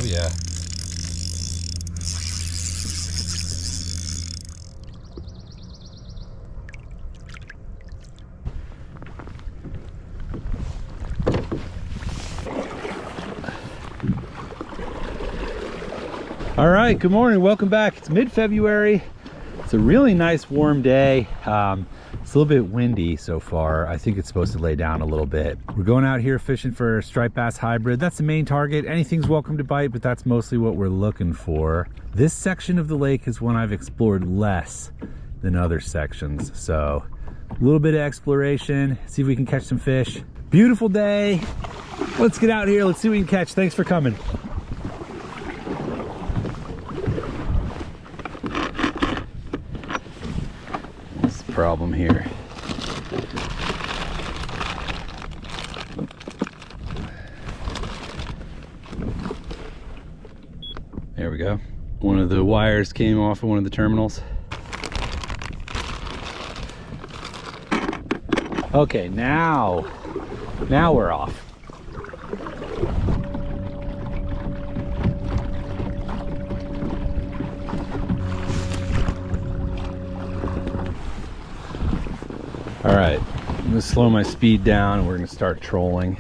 Oh yeah. All right, good morning, welcome back. It's mid-February. It's a really nice warm day. It's a little bit windy so far. I think it's supposed to lay down a little bit. We're going out here fishing for striped bass hybrid. That's the main target. Anything's welcome to bite, but that's mostly what we're looking for. This section of the lake is one I've explored less than other sections. So a little bit of exploration, see if we can catch some fish. Beautiful day. Let's get out here. Let's see what we can catch. Thanks for coming. Problem here. There we go. One of the wires came off of one of the terminals. Okay, now we're off. All right, I'm gonna slow my speed down and we're gonna start trolling.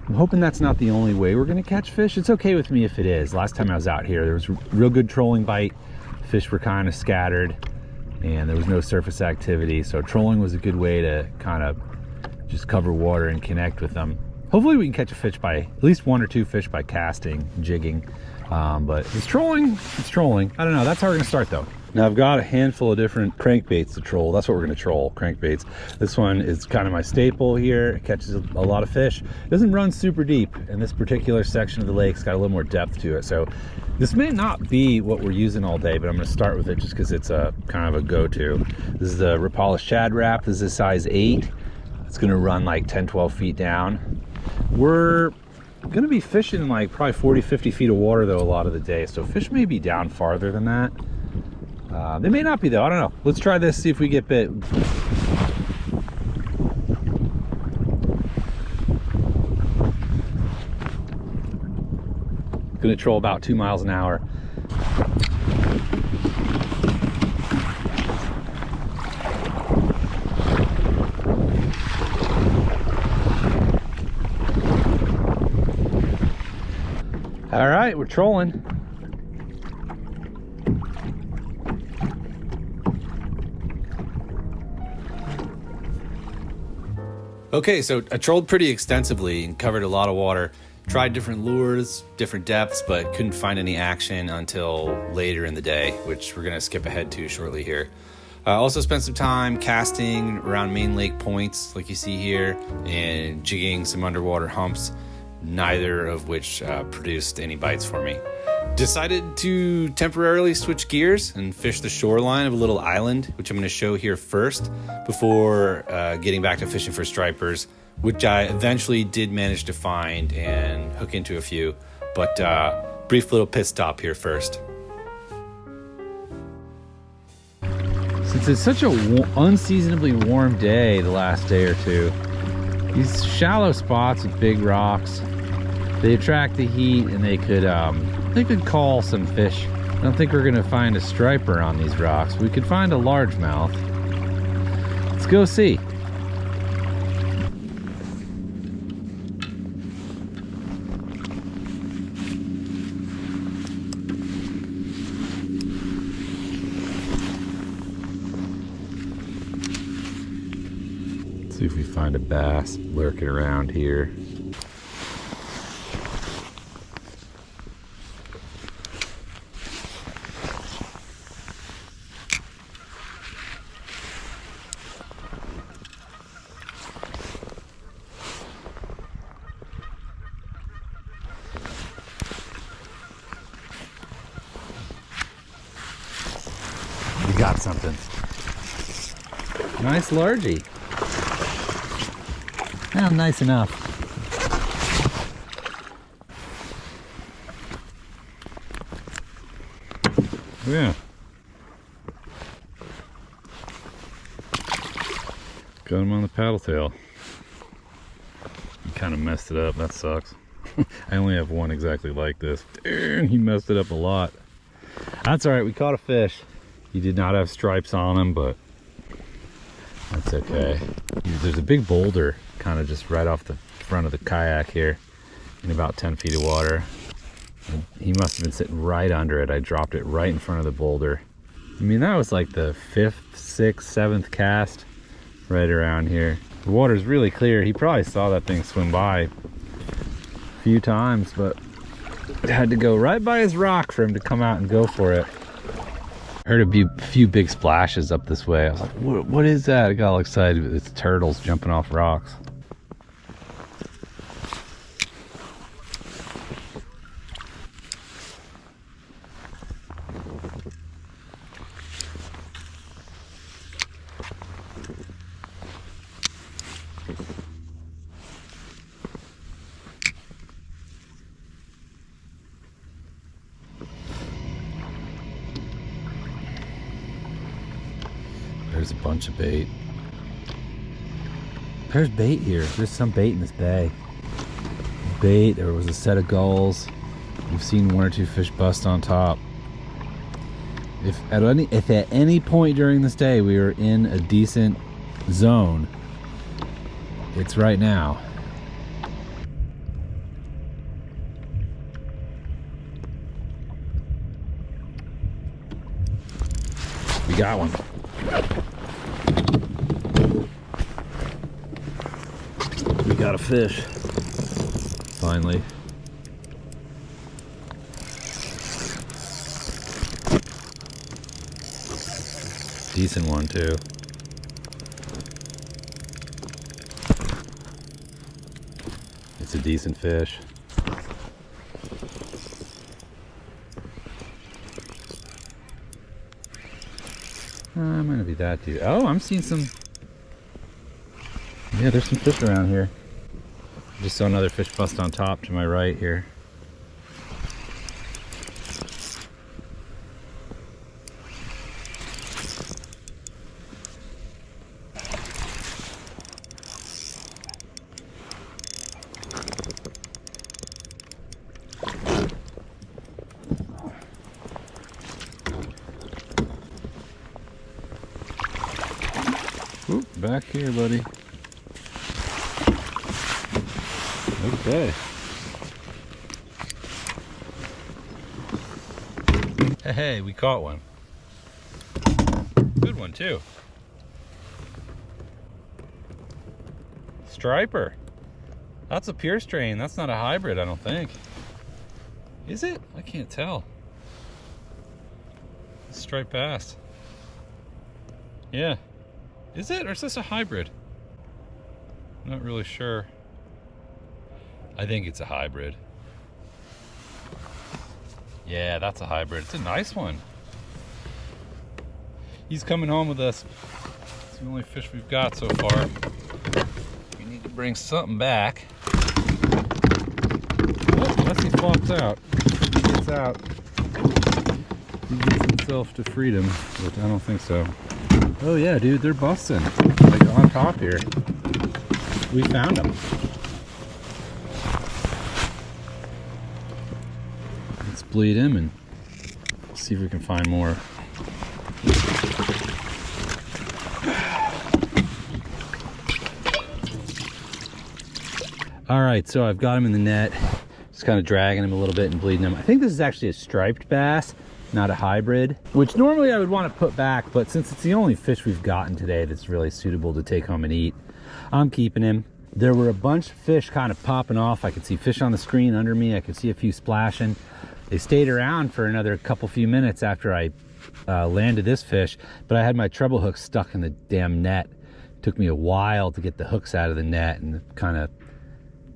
I'm hoping that's not the only way we're gonna catch fish. It's okay with me if it is. Last time I was out here, there was real good trolling bite. Fish were kind of scattered and there was no surface activity. So trolling was a good way to kind of just cover water and connect with them. Hopefully we can catch a fish by, at least one or two fish by casting, jigging. But it's trolling. I don't know, that's how we're gonna start though. Now I've got a handful of different crankbaits to troll. That's what we're gonna troll, crankbaits. This one is kind of my staple here. It catches a lot of fish. It doesn't run super deep, and this particular section of the lake's got a little more depth to it. So this may not be what we're using all day, but I'm gonna start with it just because it's a kind of a go-to. This is the Rapalis Shad Wrap. This is a size 8. It's gonna run like 10, 12 feet down. We're gonna be fishing like probably 40, 50 feet of water though a lot of the day. So fish may be down farther than that. They may not be though, I don't know. Let's try this, see if we get bit. Gonna troll about 2 miles an hour. All right, we're trolling. Okay, so I trolled pretty extensively and covered a lot of water. Tried different lures, different depths, but couldn't find any action until later in the day, which we're gonna skip ahead to shortly here. I also spent some time casting around main lake points, like you see here, and jigging some underwater humps, neither of which produced any bites for me. Decided to temporarily switch gears and fish the shoreline of a little island, which I'm going to show here first before getting back to fishing for stripers, which I eventually did manage to find and hook into a few, but brief little pit stop here first. Since it's such a unseasonably warm day the last day or two, these shallow spots with big rocks, they attract the heat and they could call some fish. I don't think we're gonna find a striper on these rocks. We could find a largemouth. Let's go see. Let's see if we find a bass lurking around here. Got something. Nice largie. Well, nice enough. Yeah. Got him on the paddle tail. Kind of messed it up. That sucks. I only have one exactly like this. Darn, he messed it up a lot. That's all right, we caught a fish. He did not have stripes on him, but that's okay. There's a big boulder kind of just right off the front of the kayak here in about 10 feet of water. And he must have been sitting right under it. I dropped it right in front of the boulder. I mean, that was like the 5th, 6th, 7th cast right around here. The water's really clear. He probably saw that thing swim by a few times, but it had to go right by his rock for him to come out and go for it. I heard a few big splashes up this way. I was like, what is that? I got all excited. It's turtles jumping off rocks. There's a bunch of bait. There's bait here. There's some bait in this bay. Bait, there was a set of gulls. We've seen 1 or 2 fish bust on top. If at any point during this day we were in a decent zone, it's right now. We got one. We got a fish, finally. Decent one too. It's a decent fish. Might not be that dude. Oh, I'm seeing some. Yeah, there's some fish around here. Just saw another fish bust on top to my right here. Oop, back here, buddy. Okay. Hey, we caught one. Good one too. Striper. That's a pure strain. That's not a hybrid, I don't think. Is it? I can't tell. Striped bass. Yeah. Is it, or is this a hybrid? I'm not really sure. I think it's a hybrid. Yeah, that's a hybrid. It's a nice one. He's coming home with us. It's the only fish we've got so far. We need to bring something back. Oh, unless he flops out. If he gets out, he gets himself to freedom, which I don't think so. Oh yeah, dude, they're busting. Like on top here. We found them. Let's bleed him and see if we can find more. All right, so I've got him in the net. Just kind of dragging him a little bit and bleeding him. I think this is actually a striped bass, not a hybrid, which normally I would want to put back, but since it's the only fish we've gotten today that's really suitable to take home and eat, I'm keeping him. There were a bunch of fish kind of popping off. I could see fish on the screen under me. I could see a few splashing. They stayed around for another few minutes after I landed this fish, but I had my treble hook stuck in the damn net. It took me a while to get the hooks out of the net, and kind of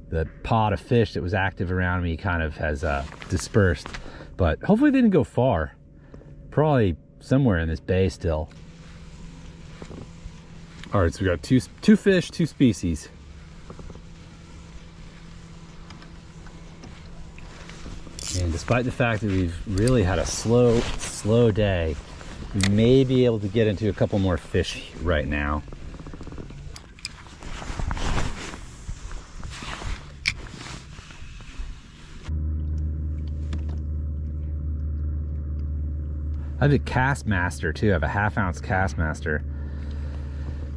the pod of fish that was active around me kind of has dispersed. But hopefully they didn't go far. Probably somewhere in this bay still. All right, so we got two fish, 2 species. And despite the fact that we've really had a slow day, we may be able to get into a couple more fish right now. I have a Cast Master too. I have a 1/2 ounce Cast Master.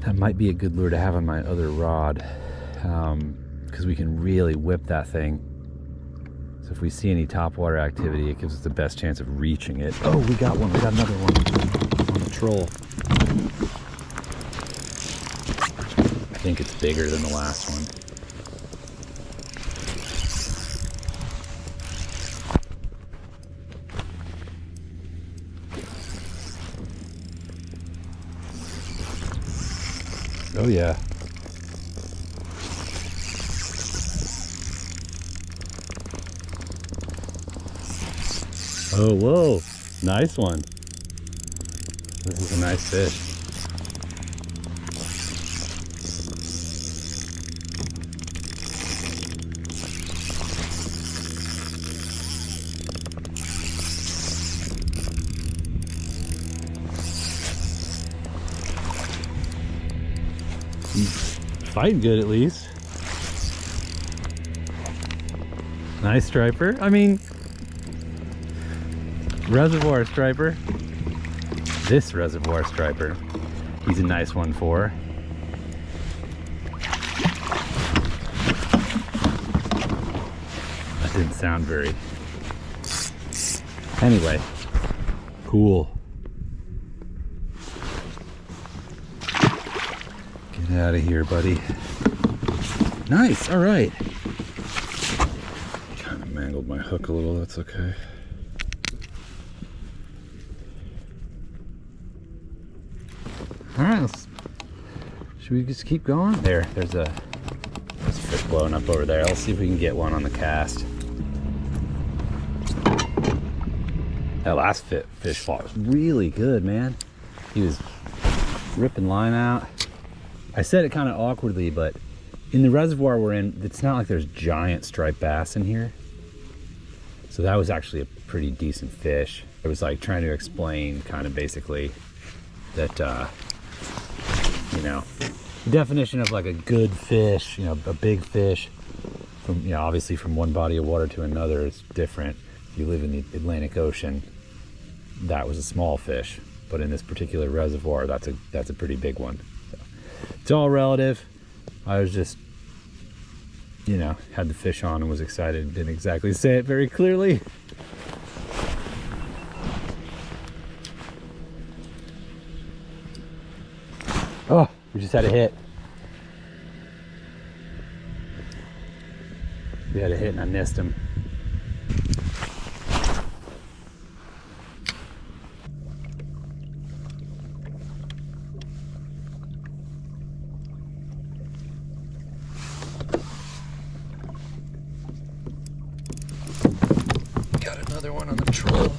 That might be a good lure to have on my other rod, because we can really whip that thing. So if we see any topwater activity, it gives us the best chance of reaching it. Oh, we got one. We got another one on the troll. I think it's bigger than the last one. Oh yeah. Oh, whoa, nice one. This is a nice fish. He's fighting good at least. Nice striper. I mean, reservoir striper. This reservoir striper, he's a nice one for. That didn't sound very. Anyway, cool. Get out of here, buddy. Nice, all right. Kind of mangled my hook a little, that's okay. All right, should we just keep going? There's a fish blowing up over there. Let's see if we can get one on the cast. That last fish fought was really good, man. He was ripping line out. I said it kind of awkwardly, but in the reservoir we're in, it's not like there's giant striped bass in here. So that was actually a pretty decent fish. I was like trying to explain kind of basically that, you know, the definition of like a good fish, you know, a big fish from, you know, obviously from one body of water to another is different. If you live in the Atlantic Ocean, that was a small fish, but in this particular reservoir, that's a pretty big one. So it's all relative. I was just, you know, had the fish on and was excited. Didn't exactly say it very clearly. Oh, we just had a hit. We had a hit and I missed him. Got another one on the troll.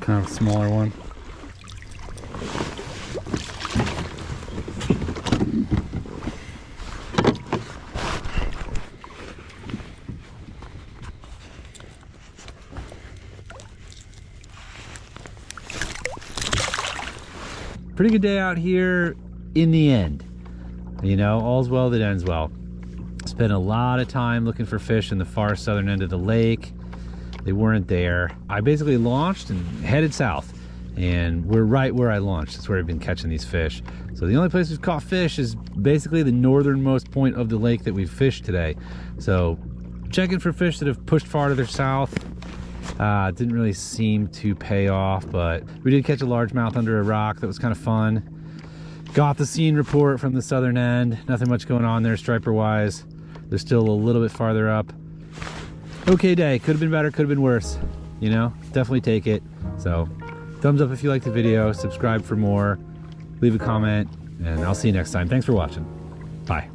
Kind of a smaller one. Pretty good day out here in the end. You know, all's well that ends well. Spent a lot of time looking for fish in the far southern end of the lake. They weren't there. I basically launched and headed south, and we're right where I launched. That's where I've been catching these fish. So the only place we've caught fish is basically the northernmost point of the lake that we've fished today. So checking for fish that have pushed farther south. Didn't really seem to pay off, but we did catch a largemouth under a rock. That was kind of fun. Got the scene report from the southern end. Nothing much going on there striper wise. They're still a little bit farther up. Okay day, could have been better, could have been worse. You know, definitely take it. So thumbs up if you liked the video, subscribe for more, leave a comment, and I'll see you next time. Thanks for watching. Bye.